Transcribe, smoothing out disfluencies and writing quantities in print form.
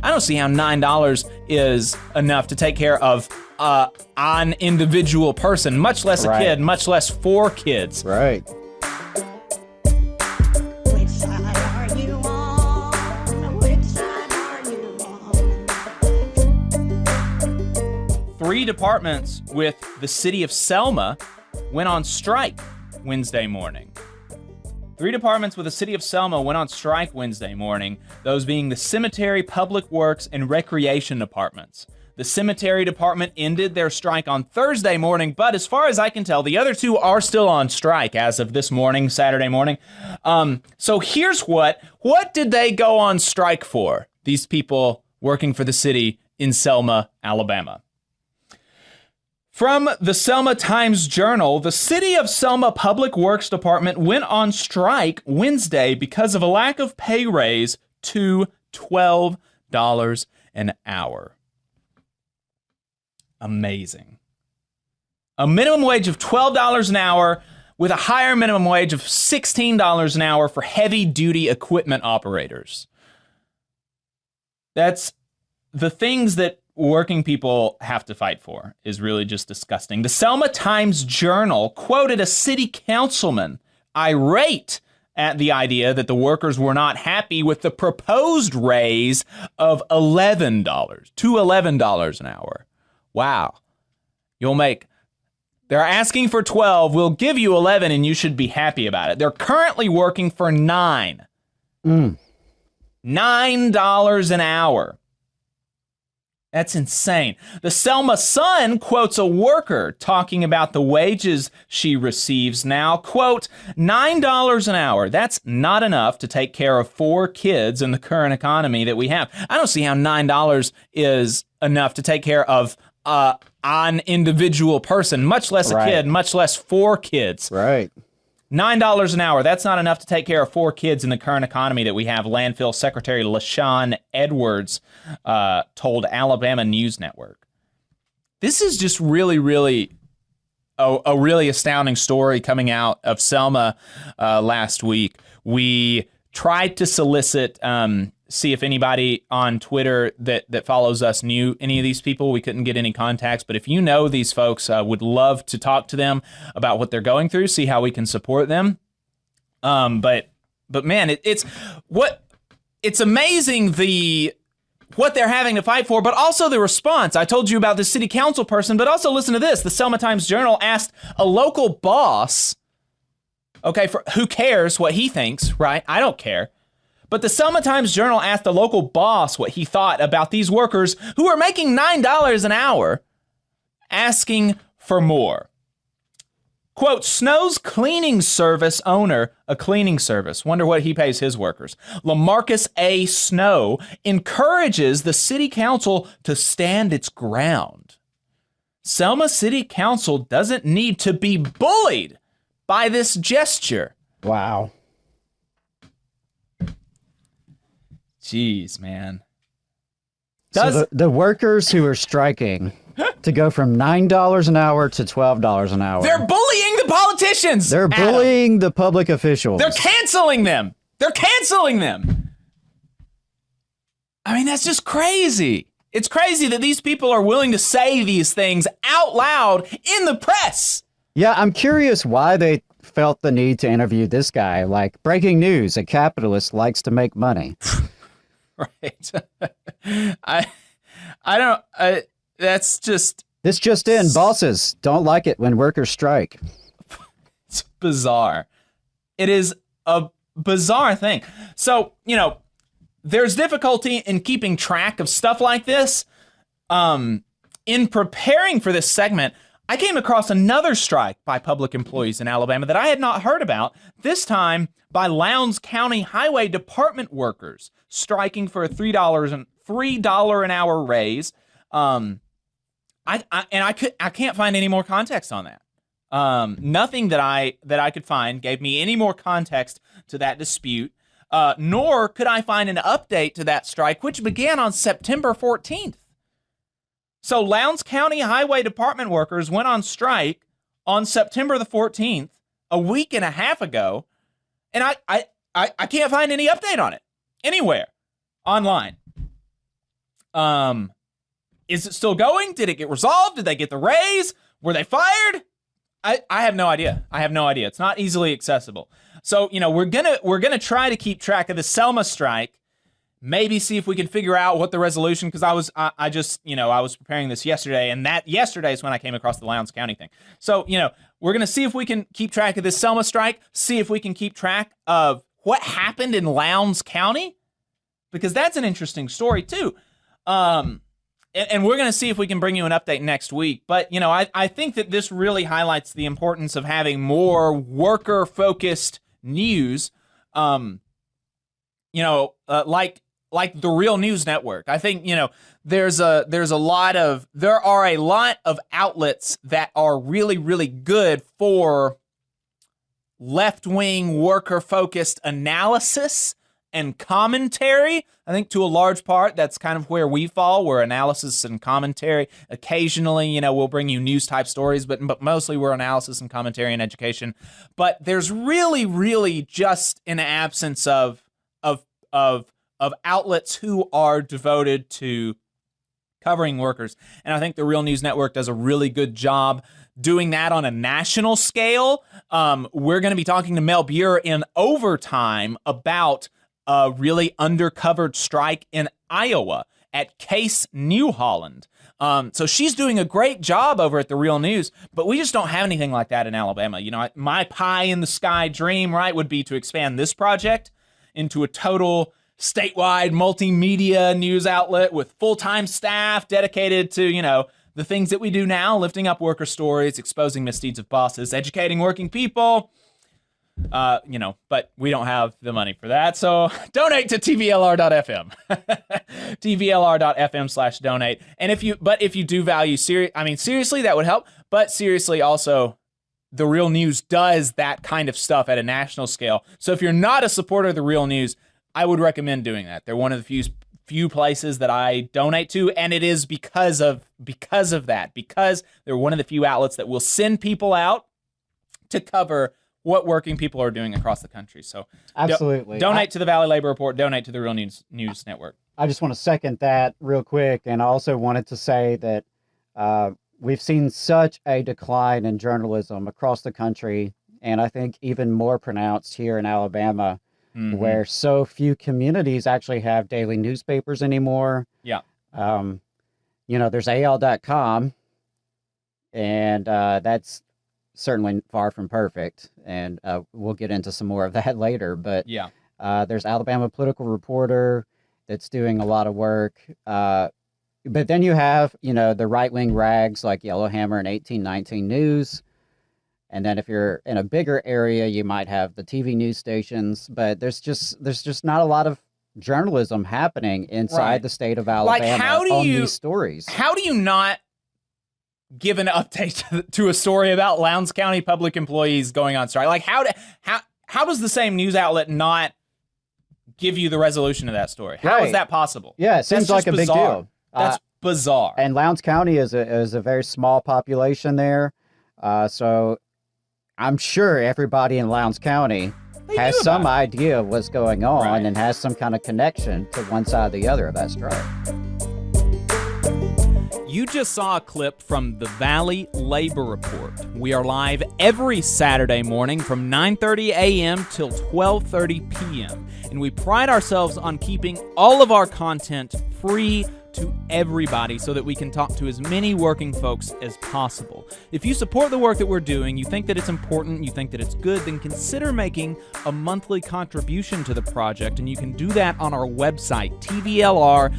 I don't see how $9 is enough to take care of an individual person, much less a kid, much less 4 kids. Right. Which side are you on? Which side are you on? 3 departments with the city of Selma went on strike Wednesday morning. 3 departments with the city of Selma went on strike Wednesday morning, those being the cemetery, public works, and recreation departments. The cemetery department ended their strike on Thursday morning, but as far as I can tell, the other 2 are still on strike as of this morning, Saturday morning. So here's what did they go on strike for, these people working for the city in Selma, Alabama? From the Selma Times-Journal, the City of Selma Public Works Department went on strike Wednesday because of a lack of pay raise to $12 an hour. Amazing. A minimum wage of $12 an hour with a higher minimum wage of $16 an hour for heavy-duty equipment operators. That's the things that working people have to fight for is really just disgusting. The Selma Times-Journal quoted a city councilman irate at the idea that the workers were not happy with the proposed raise of $11 to $11 an hour. Wow. They're asking for 12, we'll give you 11 and you should be happy about it. They're currently working for $9. $9 an hour. That's insane. The Selma Sun quotes a worker talking about the wages she receives now. Quote, $9 an hour. That's not enough to take care of 4 kids in the current economy that we have. I don't see how $9 is enough to take care of an individual person, much less a kid, much less 4 kids. Right. $9 an hour. That's not enough to take care of 4 kids in the current economy that we have, Landfill Secretary LaShawn Edwards told Alabama News Network. This is just really, really a really astounding story coming out of Selma last week. We tried to solicit, see if anybody on Twitter that follows us knew any of these people. We couldn't get any contacts, but if you know these folks, would love to talk to them about what they're going through, see how we can support them. But man, it's amazing what they're having to fight for, but also the response. I told you about the city council person, but also listen to this. The Selma Times-Journal asked a local boss, okay, who cares what he thinks, right? I don't care. But the Selma Times-Journal asked the local boss what he thought about these workers who are making $9 an hour, asking for more. Quote, Snow's cleaning service owner, a cleaning service, wonder what he pays his workers. LaMarcus A. Snow encourages the city council to stand its ground. Selma City Council doesn't need to be bullied by this gesture. Wow. Jeez, man. So the workers who are striking to go from $9 an hour to $12 an hour. They're bullying the politicians. They're bullying the public officials. They're canceling them. I mean, that's just crazy. It's crazy that these people are willing to say these things out loud in the press. Yeah, I'm curious why they felt the need to interview this guy. Like, breaking news, a capitalist likes to make money. Right. That's just... This just in, bosses don't like it when workers strike. It's bizarre. It is a bizarre thing. So, there's difficulty in keeping track of stuff like this. In preparing for this segment, I came across another strike by public employees in Alabama that I had not heard about, this time by Lowndes County Highway Department workers striking for a $3 an hour raise. I can't find any more context on that. Nothing that I could find gave me any more context to that dispute, nor could I find an update to that strike, which began on September 14th. So Lowndes County Highway Department workers went on strike on September the 14th, a week and a half ago, and I can't find any update on it anywhere online. Is it still going? Did it get resolved? Did they get the raise? Were they fired? I have no idea. It's not easily accessible. So, we're gonna try to keep track of the Selma strike. Maybe see if we can figure out what the resolution, because I was preparing this yesterday, and that yesterday is when I came across the Lowndes County thing. So, we're going to see if we can keep track of this Selma strike, see if we can keep track of what happened in Lowndes County, because that's an interesting story too. And we're going to see if we can bring you an update next week. But, I think that this really highlights the importance of having more worker-focused news, like the Real News Network. I think, there are a lot of outlets that are really, really good for left-wing worker-focused analysis and commentary. I think to a large part, that's kind of where we fall. We're analysis and commentary. Occasionally, we'll bring you news-type stories, but mostly we're analysis and commentary and education. But there's really, really just an absence of outlets who are devoted to covering workers. And I think the Real News Network does a really good job doing that on a national scale. We're going to be talking to Mel Buer in overtime about a really undercovered strike in Iowa at Case New Holland. So she's doing a great job over at the Real News, but we just don't have anything like that in Alabama. My pie in the sky dream, right, would be to expand this project into a total statewide multimedia news outlet with full-time staff dedicated to, the things that we do now, lifting up worker stories, exposing misdeeds of bosses, educating working people, but we don't have the money for that. So donate to tvlr.fm, tvlr.fm/donate. And if you do value seriously, that would help. But seriously, also, the Real News does that kind of stuff at a national scale. So if you're not a supporter of the Real News, I would recommend doing that. They're one of the few places that I donate to, and it is because of that, because they're one of the few outlets that will send people out to cover what working people are doing across the country. So absolutely, donate to the Valley Labor Report, donate to the Real News Network. I just want to second that real quick, and I also wanted to say that we've seen such a decline in journalism across the country, and I think even more pronounced here in Alabama. Mm-hmm. Where so few communities actually have daily newspapers anymore. Yeah. There's AL.com, and that's certainly far from perfect. And we'll get into some more of that later. But yeah, there's Alabama Political Reporter that's doing a lot of work. But then you have, the right-wing rags like Yellowhammer and 1819 News. And then if you're in a bigger area, you might have the TV news stations, but there's just not a lot of journalism happening inside the state of Alabama on these stories. How do you not give an update to a story about Lowndes County public employees going on strike? Like how does the same news outlet not give you the resolution of that story? How is that possible? Yeah, it seems like a big deal. That's bizarre. And Lowndes County is a very small population there, so I'm sure everybody in Lowndes County has some idea of what's going on and has some kind of connection to one side or the other of that strike. You just saw a clip from the Valley Labor Report. We are live every Saturday morning from 9:30 a.m. till 12:30 p.m. And we pride ourselves on keeping all of our content free to everybody so that we can talk to as many working folks as possible. If you support the work that we're doing, you think that it's important, you think that it's good, then consider making a monthly contribution to the project, and you can do that on our website, tvlr.fm.